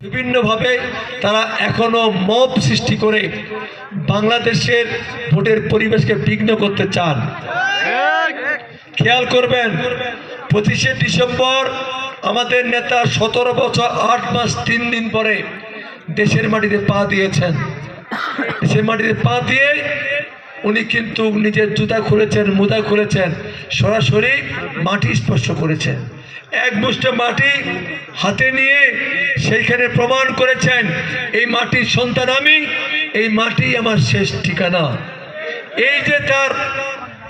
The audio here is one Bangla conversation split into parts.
বিভিন্নভাবে তারা এখনো মব সৃষ্টি করে বাংলাদেশের ভোটের পরিবেশকে বিঘ্ন করতে চান। খেয়াল করবেন, 25শে ডিসেম্বর আমাদের নেতা 17 বছর 8 মাস 3 দিন পরে দেশের মাটিতে পা দিয়েছেন। দেশের মাটিতে পা দিয়ে উনি কিন্তু নিজের জুতা খুলেছেন, মুদা খুলেছেন, সরাসরি মাটি স্পর্শ করেছেন। এক মুষ্ঠ মাটি হাতে নিয়ে সেইখানে প্রমাণ করেছেন, এই মাটির সন্তান আমি, এই মাটি আমার শেষ ঠিকানা। এই যে তার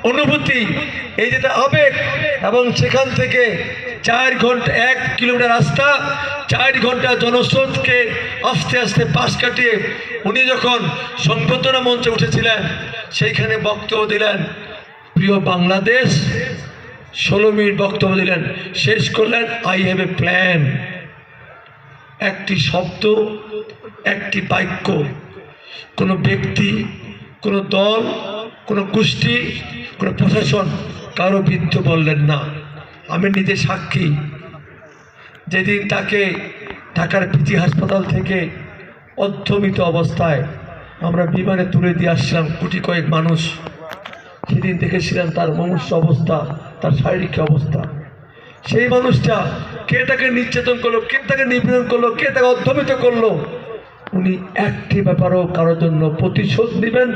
অনুভূতি, এই যে তার আবেগ, এবং সেখান থেকে 4 ঘন্টা 1 কিলোমিটার রাস্তা, 4 ঘন্টা জনস্রোতকে আস্তে আস্তে পাশ কাটিয়ে উনি যখন সংবর্ধনা মঞ্চে উঠেছিলেন, সেইখানে বক্তব্য দিলেন, প্রিয় বাংলাদেশ, 16 মিনিট বক্তব্য দিলেন, শেষ করলেন আই হ্যাভ এ প্ল্যান। একটি শব্দ, একটি বাক্য, কোনো ব্যক্তি, কোনো দল, কোনো গোষ্ঠী, কোনো প্রশাসন কারো বিরুদ্ধে বললেন না। আমি নিজে সাক্ষী, যেদিন তাকে ঢাকার পিজি হাসপাতাল থেকে অর্ধমৃত অবস্থায় আমরা বিমানে তুলে দিয়ে আসছিলাম কোটি কয়েক মানুষ, সেদিন দেখেছিলাম তার মনুষ্য অবস্থা, তার শারীরিক অবস্থা। সেই মানুষটা কে তাকে নির্যাতন করলো, কে তাকে নিপীড়ন করলো, কে তাকে অর্ধমৃত করলো, উনি একটি ব্যাপারও কারোর জন্য প্রতিশোধ নেবেন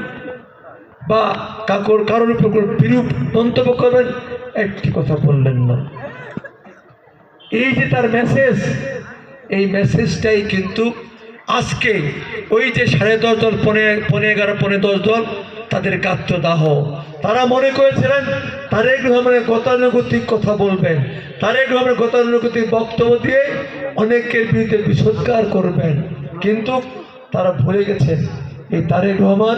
বা কারোর উপর কোনো বিরূপ মন্তব্য করবেন, একটি কথা বললেন না। এই যে তার মেসেজ, এই মেসেজটাই কিন্তু আজকে ওই যে 10:30 দল, 11:30, 10 দল, তাদের গাত্রদাহ, তারা মনে করেছিলেন তারেক রহমানের গতানুগতিক কথা বলবেন, তারেক রহমানের গতানুগতিক বক্তব্য দিয়ে অনেকের বিরুদ্ধে বিষোদ্গার করবেন, কিন্তু তারা ভুলে গেছেন এই তারেক রহমান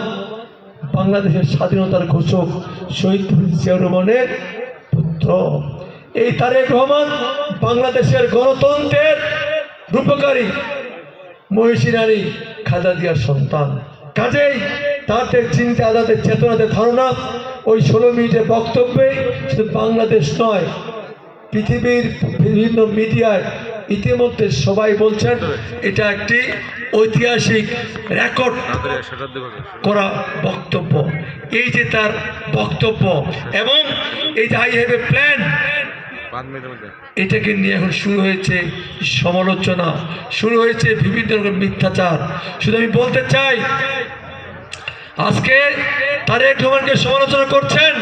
বাংলাদেশের স্বাধীনতার ঘোষক শহীদ জিয়াউর রহমানের পুত্র। এই তারেক রহমান বাংলাদেশের গণতন্ত্রের রূপকারী মহিষী নারী খালেদা জিয়ার সন্তান। কাজেই তাদের চিন্তা, তাদের চেতনাতে ধারণা ওই 16 মিনিটের বক্তব্যে শুধু বাংলাদেশ নয়, পৃথিবীর বিভিন্ন মিডিয়ায় ইতিমধ্যে সবাই বলছেন এটা একটি ঐতিহাসিক রেকর্ড করা বক্তব্য। এই যে তার বক্তব্য এবং এই যে আই হ্যাভ এ প্ল্যান, এটাকে নিয়ে এখন শুরু হয়েছে সমালোচনা, শুরু হয়েছে বিভিন্ন রকম মিথ্যাচার। শুধু আমি বলতে চাই, আজকে তারেক রহমানকে সমালোচনা করছেন,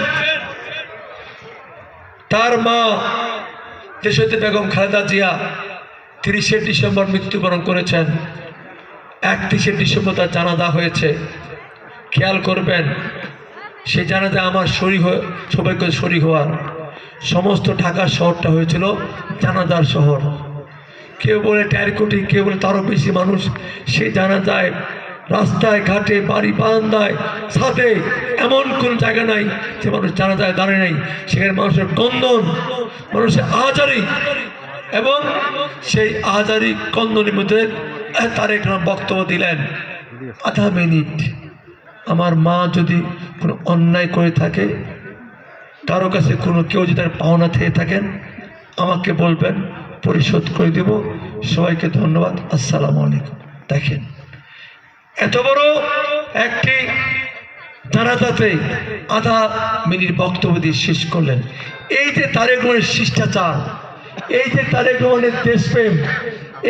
তার মা দেশনেত্রী বেগম খালেদা জিয়া 30শে ডিসেম্বর মৃত্যুবরণ করেছেন। 31শে ডিসেম্বর তার জানাজা হয়েছে। খেয়াল করবেন, সেই জানাজা আমার সবাইকে শরীক হওয়ার, সমস্ত ঢাকা শহরটা হয়েছিল জানাজার শহর। কেউ বলে 1.5 কোটি, কেউ বলে তারও বেশি মানুষ সেই জানাজায়, রাস্তায় ঘাটে, বাড়ি বারান্দায়, ছাদে, এমন কোনো জায়গা নাই যে মানুষ জানাজায় দাঁড়িয়ে নাই। সেখানে মানুষের কন্দন, মানুষের আহাজারি, এবং সেই আহাজারি কন্দনের মধ্যে তারেক রহমান বক্তব্য দিলেন 0.5 মিনিট। আমার মা যদি কোনো অন্যায় করে থাকে, কারো কাছে কেউ যদি তার পাওনা থেকে থাকেন, আমাকে বলবেন, পরিশোধ করে দেব। সবাইকে ধন্যবাদ, আসসালামু আলাইকুম। দেখেন, এত বড় একটি জানাজাতে 0.5 মিনিট বক্তব্য দিয়ে শেষ করলেন। এই যে তারেক রহমানের শিষ্টাচার, এই যে তারেক রহমানের দেশপ্রেম,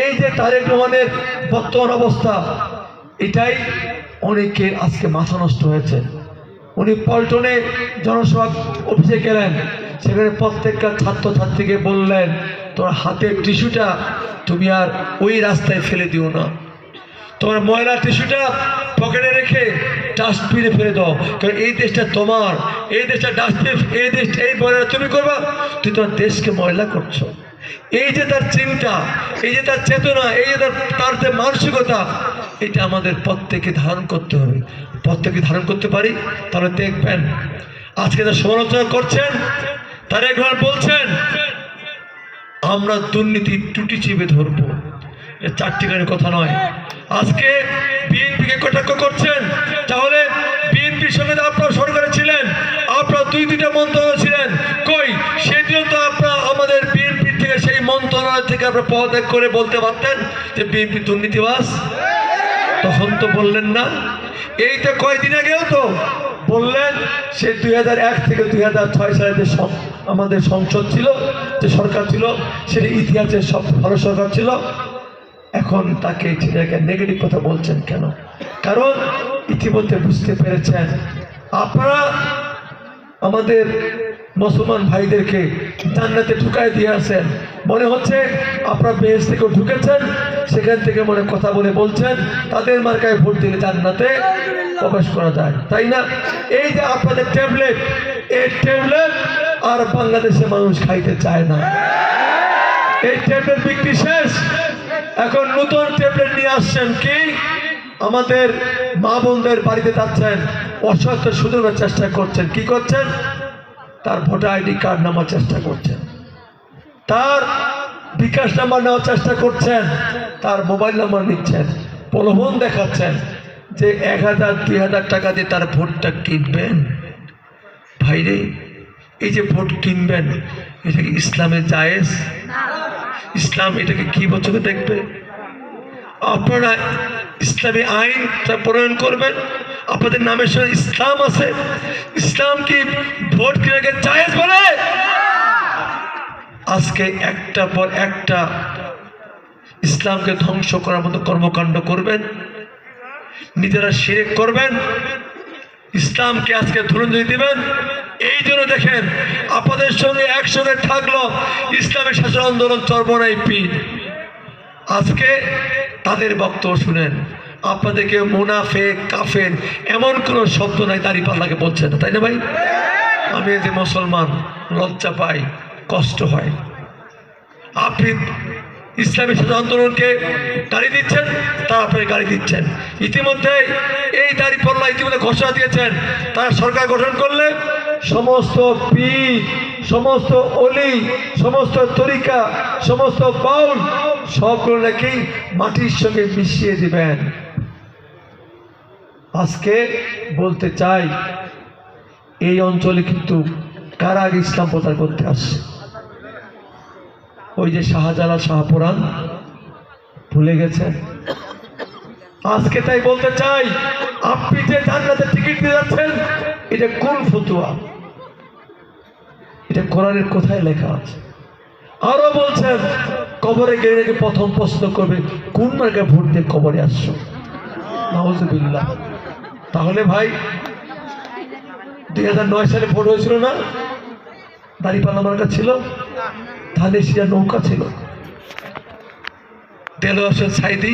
এই যে তারেক রহমানের বর্তমান অবস্থা, এটাই অনেকের আজকে মাথা নষ্ট হয়েছে। উনি পল্টনে জনসভা অফিসে গেলেন, সেখানে প্রত্যেকটা ছাত্রছাত্রীকে বললেন, তোমার হাতের টিস্যুটা তুমি আর ওই রাস্তায় ফেলে দিও না, তোমার ময়লা টিস্যুটা পকেটে রেখে ডাস্টবিনে ফেলে দাও, কারণ এই দেশটা তোমার, এই দেশটা ডাস্টবিন, এই দেশটা, এই ময়লা তুমি করবা, তুমি তোমার দেশকে ময়লা করছো। এই যে তার চিন্তা, এই যে তার চেতনা, এই যে তার যে মানসিকতা, এটা আমাদের প্রত্যেকে ধারণ করতে হবে। প্রত্যেকে ধারণ করতে পারি, তাহলে দেখবেন আজকে তার সমালোচনা করছেন, তারেক রহমান বলছেন আমরা দুর্নীতি ত্রুটি চিপে ধরবো। 4টি গানের কথা নয়। আজকে বিএনপিকে কটাক্ষ করছেন, তাহলে বিএনপির সঙ্গে আপনারা সরকারে ছিলেন, আপনারা 2-2টা মন্ত্রণালয় ছিলেন, কই সেদিনও তো আপনারা আমাদের বিএনপির থেকে সেই মন্ত্রণালয় সময় থেকে আপনারা পদত্যাগ করে বলতে পারতেন যে বিএনপি দুর্নীতিবাজ? তখন তো বললেন না। এই তো কয়েকদিন আগেও তো বললেন সে 2001 থেকে 2006 সালে যে আমাদের সংসদ ছিল, যে সরকার ছিল, সেটা ইতিহাসের সব ভালো সরকার ছিল। এখন তাকে নেগেটিভ কথা বলছেন কেন? কারণ ইতিমধ্যে বুঝতে পেরেছেন আপনারা আমাদের মুসলমান ভাইদেরকে জান্নাতে ঢুকাই দিয়ে আছেন। মনে হচ্ছে আপনারা বেহেশত থেকেও ঢুকেছেন, সেখান থেকে মনে কথা বলে বলছেন তাদের মার্কায় ভোট দিলে জান্নাতে প্রবেশ করা যায়, তাই না? এই যে আপনাদের ট্যাবলেট, এই ট্যাবলেট আর বাংলাদেশের মানুষ খাইতে চায় না। এই ট্যাবলেট বিক্রি শেষ, এখন নতুন ট্যাবলেট নিয়ে আসছেন। কি? আমাদের মা বোনদের বাড়িতে যাচ্ছেন, অসত্য শুধরানোর চেষ্টা করছেন। কি করছেন? তার ভোটার আইডি কার্ড নেওয়ার চেষ্টা করছেন, তার বিকাশ নাম্বার নেওয়ার চেষ্টা করছেন, তার মোবাইল নাম্বার নিচ্ছেন, প্রলোভন দেখাচ্ছেন যে 1000-2000 টাকা দিয়ে তার ভোটটা কিনবেন। ভাইরে, এই যে ভোট কিনবেন, এটা কি ইসলামের জায়েজ? ইসলাম এটাকে কি বছরে দেখবে? আপনারা ইসলামী আইন প্রণয়ন করবেন, আপনাদের নামের সঙ্গে ইসলাম আছে। ইসলাম কি ভোট কেনাকে জায়েজ বলে? আজকে একটা পর একটা ইসলামকে ধ্বংস করার মতো কর্মকাণ্ড করবেন, নিজেরা শিরক করবেন, ইসলামকে আজকে ধুলুঞ্জলি দিবেন। এই জন্য দেখেন আপনাদের সঙ্গে একসঙ্গে থাকলো ইসলামের শাসন আন্দোলন চরমোনাই পীর। আজকে তাদের বক্তব্য শুনেন, আপনাদেরকে মুনাফেক কাফের এমন কোনো শব্দ নাই দাঁড়িপাল্লাকে বলছে না, তাই না ভাই? আমি যে মুসলমান লজ্জা পাই, কষ্ট হয়। আপনি ইসলামী শাসন আন্দোলনকে গাড়ি দিচ্ছেন, তারপরে গাড়ি দিচ্ছেন। ইতিমধ্যে এই দাঁড়িপাল্লা ইতিমধ্যে ঘোষণা দিয়েছেন তারা সরকার গঠন করলে সমস্ত পীর, সমস্ত অলি, সমস্ত তরিকা, সমস্ত বাউল সবগুলো নাকি মাটির সঙ্গে মিশিয়ে দিবেন। আজকে বলতে চাই, এই অঞ্চলে কিন্তু কারা আগে ইসলাম প্রচার করতে আসছে? ওই যে শাহজালাল, শাহপুরান ভুলে গেছেন? আজকে তাই বলতে চাই, আপনি যে জান্নাতের টিকিট দিয়ে যাচ্ছেন, এটা কোন ফতুয়া? এটা কোরআনের কোথায় লেখা আছে? আরো বলছেন কবরে গেলে নাকি প্রথম প্রশ্ন করবে কোন মার্কায় ভোট দিয়ে কবরে আসছো। নাউজুবিল্লাহ। তাহলে ভাই 2009 সালে ভোট হয়েছিল না? দাঁড়িপাল্লা মার্কা ছিল, ধানেশিয়া নৌকা ছিল, দেলোয়ার হোসেন সাইদি,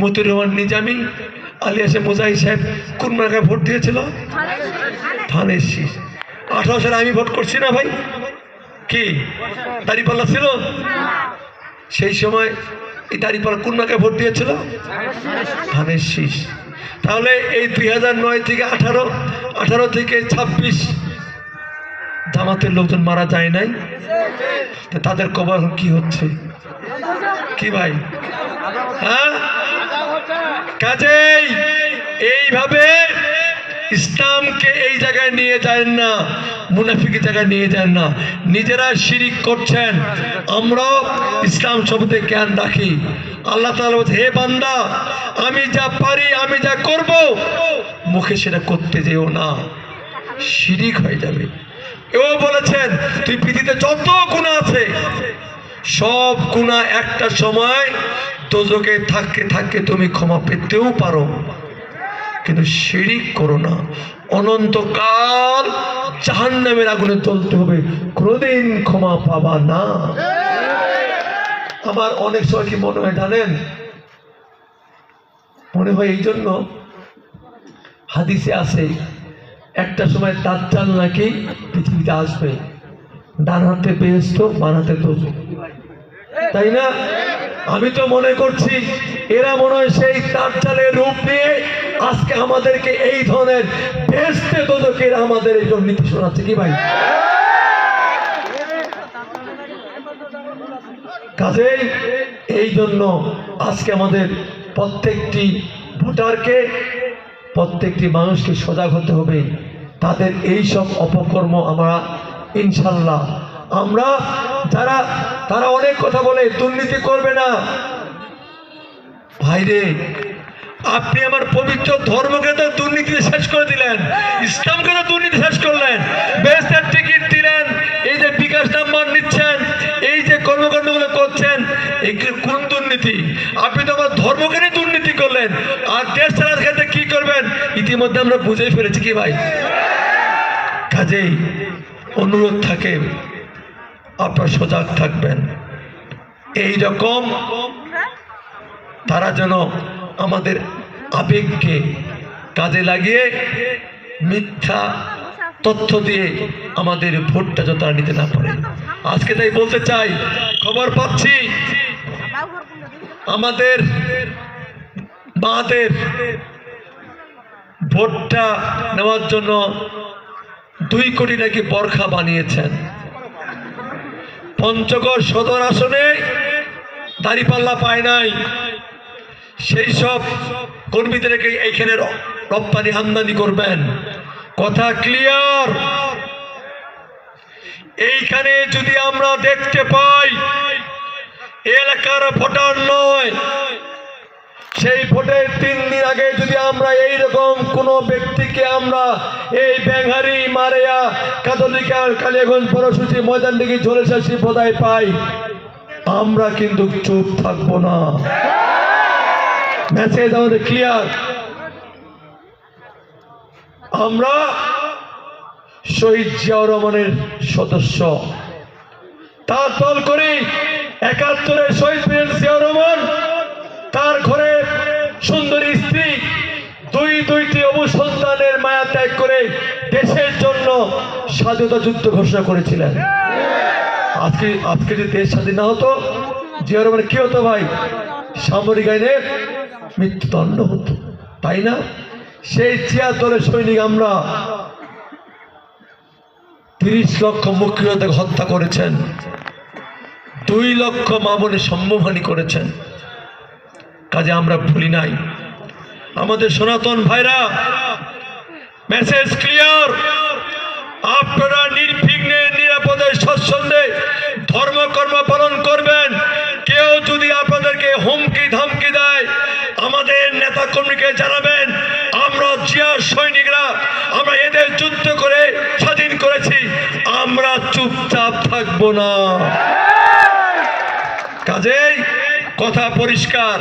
মতিউর রহমান নিজামী, আলিয়াসে মুজাহিদ সাহেব কোন মার্কায় ভোট দিয়েছিল? ধানেশি। 18 সালে আমি ভোট করছি না ভাই? কি দাঁড়িপাল্লা ছিল? সেই সময় এই দাঁড়িপাল্লা কোন মার্কায় ভোট দিয়েছিল? ধানের শীষ। তাহলে এই 2009 থেকে 18 থেকে 26 জামাতের লোকজন মারা যায় নাই? তাদের কবর কি হচ্ছে? কি ভাই? হ্যাঁ, কাজেই এইভাবে ইসলামকে এই জায়গায় নিয়ে যায় না, মুনাফিকের জায়গায় নিয়ে যান না, নিজেরা শিরিক করছেন। আমরা ইসলাম সম্বন্ধে জ্ঞান রাখি। আল্লাহ তাআলা বলছে, হে বান্দা, আমি যা পারি, আমি যা করব, মুখে সেটা করতে যেও না, শিরিক হয়ে যাবে। এও বলেছেন, তুই পৃথিবীতে যত গুনাহ আছে সব গুনাহ একটা সময় দোজখে থাকতে থাকতে তুমি ক্ষমা পেতেও পারো, কিন্তু শিরিক করো না। অনন্তকাল জাহান্নামের আগুনে জ্বলতে হবে, কোনোদিন ক্ষমা পাবা না। আমার অনেক সময় কি মনে হয় জানেন? মনে হয় এই জন্য হাদিসে আছে একটা সময় দাজ্জাল নাকি পৃথিবীতে আসবে, ডান হাতে বেহেশত, বাম হাতে দোজখ, তাই না? আমি তো মনে করছি এরা মনে হয় সেই দাজ্জালের রূপ নিয়ে আজকে আমাদেরকে এই ধরনের বেহেশতে দোজখের আমাদের এই জন্য নীতি শোনাচ্ছে। কি ভাই? কাজেই এই জন্য আজকে আমাদের প্রত্যেকটি ভোটারকে, প্রত্যেকটি মানুষকে সজাগ হতে হবে। তাদের এই সব অপকর্ম আমরা ইনশাল্লাহ, আমরা যারা তারা অনেক কথা বলে, দুর্নীতি করবে না। ভাইরে, আপনি আমার পবিত্র ধর্মকে তো দুর্নীতিতে শেষ করে দিলেন, ইসলামকে তো দুর্নীতি শেষ করলেন। বেহেশতের টিকিট দিলেন, এই যে বিকাশ নাম্বার নিচ্ছেন, এই যে কর্মকাণ্ডগুলো করছেন, এগুলো কোন দুর্নীতি? আপনি তো আমার ধর্মকে নিয়ে দুর্নীতি করলেন, আর দেশ চালার ক্ষেত্রে কি করবেন ইতিমধ্যে আমরা বুঝেই ফেলেছি কি ভাই। কাজেই অনুরোধ থাকে আপনারা সজাগ থাকবেন। এই রকম তারা যেন আমাদের আবেগকে কাজে লাগিয়ে মিথ্যা তথ্য দিয়ে আমাদের ভোটটা যত নিতে না পারে। আজকে তাই বলতে চাই, খবর পাচ্ছি আমাদের মাদের ভোটটা নেওয়ার জন্য 2 কোটি নাকি বরখা বানিয়েছেন। পঞ্চগড় সদর আসনে দাঁড়িপাল্লা পায় নাই, সেই সব কর্মীদেরকে এইখানে রপ্তানি আমদানি করবেন। কথা ক্লিয়ার? এইখানে যদি আমরা দেখতে পাই এলাকার ভোটার নয়, সেই ভোটের 3 দিন আগে যদি আমরা এইরকম কোন ব্যক্তিকে আমরা এই ব্যাংহারি মারিয়া কাদলিকা কালিয়াগঞ্জ পৌরসূচি ময়দানডিঘি ঝোলেশাসী বোধায় পাই, আমরা কিন্তু চুপ থাকবো না। মেসেজ আমাদের ক্লিয়ার। আমরা শহীদ জিয়াউর রহমানের সদস্য, তার দল করি। 71-এর শহীদ প্রেসিডেন্ট জিয়াউর রহমান তার ঘরে সুন্দরী স্ত্রী, 2টি অবসন্তানের মায়া ত্যাগ করে দেশের জন্য স্বাধীনতা যুদ্ধ ঘোষণা করেছিলেন। আজকে যদি দেশ স্বাধীন না হতো, জিয়াউর রহমানের কি হতো ভাই? সামরিক আইনে মৃত্যুদণ্ড হতো, তাই না? সেই জিয়া দলের সৈনিক আমরা 30 লক্ষ মুক্তিযোদ্ধাকে হত্যা করেছেন, 2 লক্ষ মা বোনের সম্মানহানি করেছেন। কাজে আমরা ভুলি নাই। আমাদের সনাতন ভাইরা, মেসেজ ক্লিয়ার। আপনারা নির্বিঘ্নে নিরাপদে স্বচ্ছন্দে ধর্মকর্ম পালন করবেন। কেউ যদি আপনাদেরকে হুমকি ধামকি দেয়, আমাদের নেতা কর্মীকে জানাবেন। আমরা জিয়া সৈনিকরা, আমরা এদের যুদ্ধ করে স্বাধীন করেছি, আমরা চুপচাপ থাকবো না। কাজেই কথা পরিষ্কার,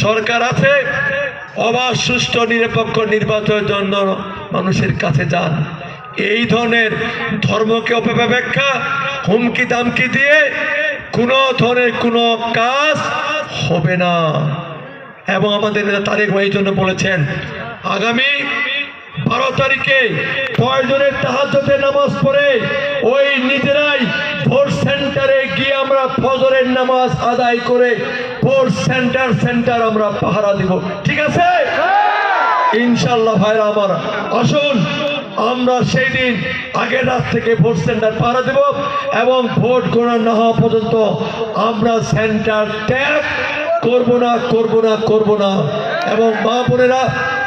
সরকার আছে, অবাধ সুষ্ঠু নিরপেক্ষ নির্বাচনের জন্য মানুষের কাছে যান। এই ধরনের ধর্মকে অপব্যাখ্যা, হুমকি দামকি দিয়ে কোনো ধরনের কোনো কাজ হবে না। এবং আমাদের নেতা তারেক ভাই এই জন্য বলেছেন, আগামী 12 তারিখে প্রয়োজনের তাহাজ্জুদের নামাজ পড়ে ওই নিজেরাই ভোট সেন্টারে গিয়ে আমরা ফজরের নামাজ আদায় করে ভোট সেন্টার আমরা পাহারা দিব। ঠিক আছে ইনশাআল্লাহ ভাইরা আমার, আসুন আমরা সেই দিন আগের রাত থেকে ভোট সেন্টার পাহারা দেব এবং ভোট গণনা না হওয়া পর্যন্ত আমরা সেন্টার ত্যাগ করব না। এবং মা বোনেরা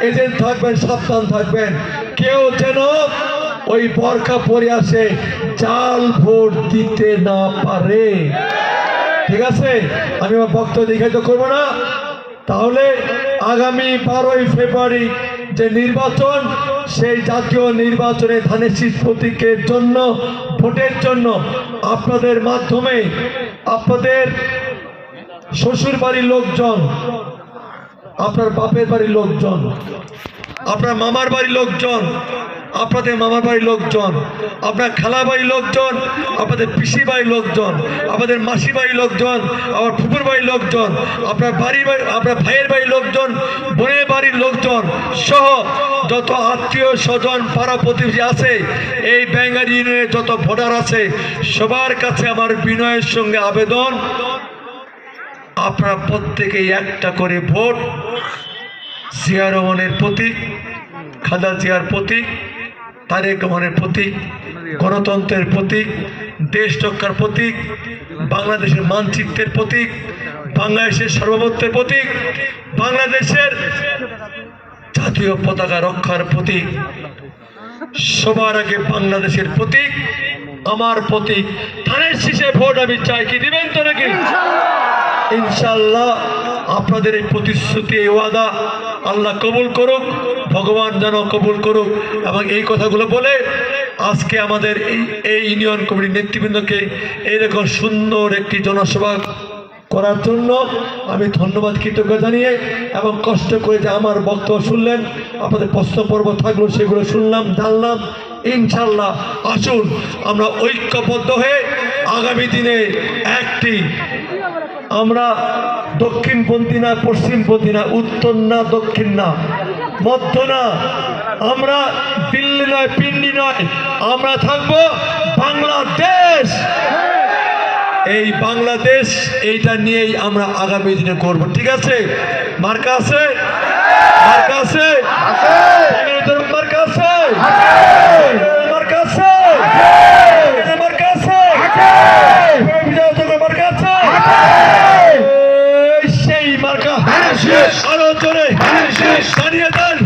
এজেন্ট থাকবেন, সাবধান থাকবেন, কেউ যেন ওই বরখা পরে আসে জাল ভোট দিতে না পারে। ঠিক আছে, আমি আমার বক্তব্য দীর্ঘায়িত করবো না। তাহলে আগামী 12ই ফেব্রুয়ারি যে নির্বাচন, সেই জাতীয় নির্বাচনে ধানের শীষ প্রতীকের জন্য, ভোটের জন্য আপনাদের মাধ্যমে আপনাদের শ্বশুর বাড়ির লোকজন, আপনার বাপের বাড়ির লোকজন, আপনার মামার বাড়ির লোকজন, আপনাদের মামার বাড়ির লোকজন, আপনার খালা বাড়ির লোকজন, আপনাদের পিসি বাড়ির লোকজন, আপনাদের মাসি বাড়ির লোকজন, আমার ফুপুর বাড়ির লোকজন, আপনার আপনার ভাইয়ের বাড়ির লোকজন, বোনের বাড়ির লোকজন সহ যত আত্মীয় স্বজন পাড়া প্রতিবেশী আছে, এই ব্যাঙ্গারি ইউনিয়নের যত ভোটার আছে, সবার কাছে আমার বিনয়ের সঙ্গে আবেদন, আপনারা প্রত্যেকেই একটা করে ভোট জিয়া রহমানের প্রতীক, খালেদা জিয়ার প্রতীক, তারেক রহমানের প্রতীক, গণতন্ত্রের প্রতীক, দেশ রক্ষার প্রতীক, বাংলাদেশের মানচিত্রের প্রতীক, বাংলাদেশের সার্বভৌমত্বের প্রতীক, বাংলাদেশের জাতীয় পতাকা রক্ষার প্রতীক, সবার আগে বাংলাদেশের প্রতীক আমার প্রতীক ধানের শীষে ভোট আমি চাই, কি দিবেন তো নাকি? ইনশাআল্লাহ আপনাদের এই প্রতিশ্রুতি, এই ওয়াদা আল্লাহ কবুল করুক, ভগবান যেন কবুল করুক। এবং এই কথাগুলো বলে আজকে আমাদের এই ইউনিয়ন কমিটির নেতৃবৃন্দকে এইরকম সুন্দর একটি জনসভা করার জন্য আমি ধন্যবাদ কৃতজ্ঞ জানিয়ে এবং কষ্ট করে যে আমার বক্তব্য শুনলেন, আপনাদের প্রশ্ন পর্ব থাকলো সেগুলো শুনলাম, জানলাম। ইনশাল্লাহ আসুন আমরা ঐক্যবদ্ধ হয়ে আগামী দিনে একটি, আমরা দক্ষিণপন্থী না, পশ্চিমপন্থী না, উত্তর না, দক্ষিণ না, মধ্য না, আমরা দিল্লি নয়, পিন্ডি নয়, আমরা থাকবো বাংলাদেশ। এই বাংলাদেশ, এইটা নিয়েই আমরা আগামী দিনে করব, ঠিক আছে? মার্কা আছে, মার্কা আছে, মার্কা আছে, মার্কা আছে, মার্কা আছে, মার্কা আছে, সেই মার্কা আরো জোরে জানিয়ে দেন।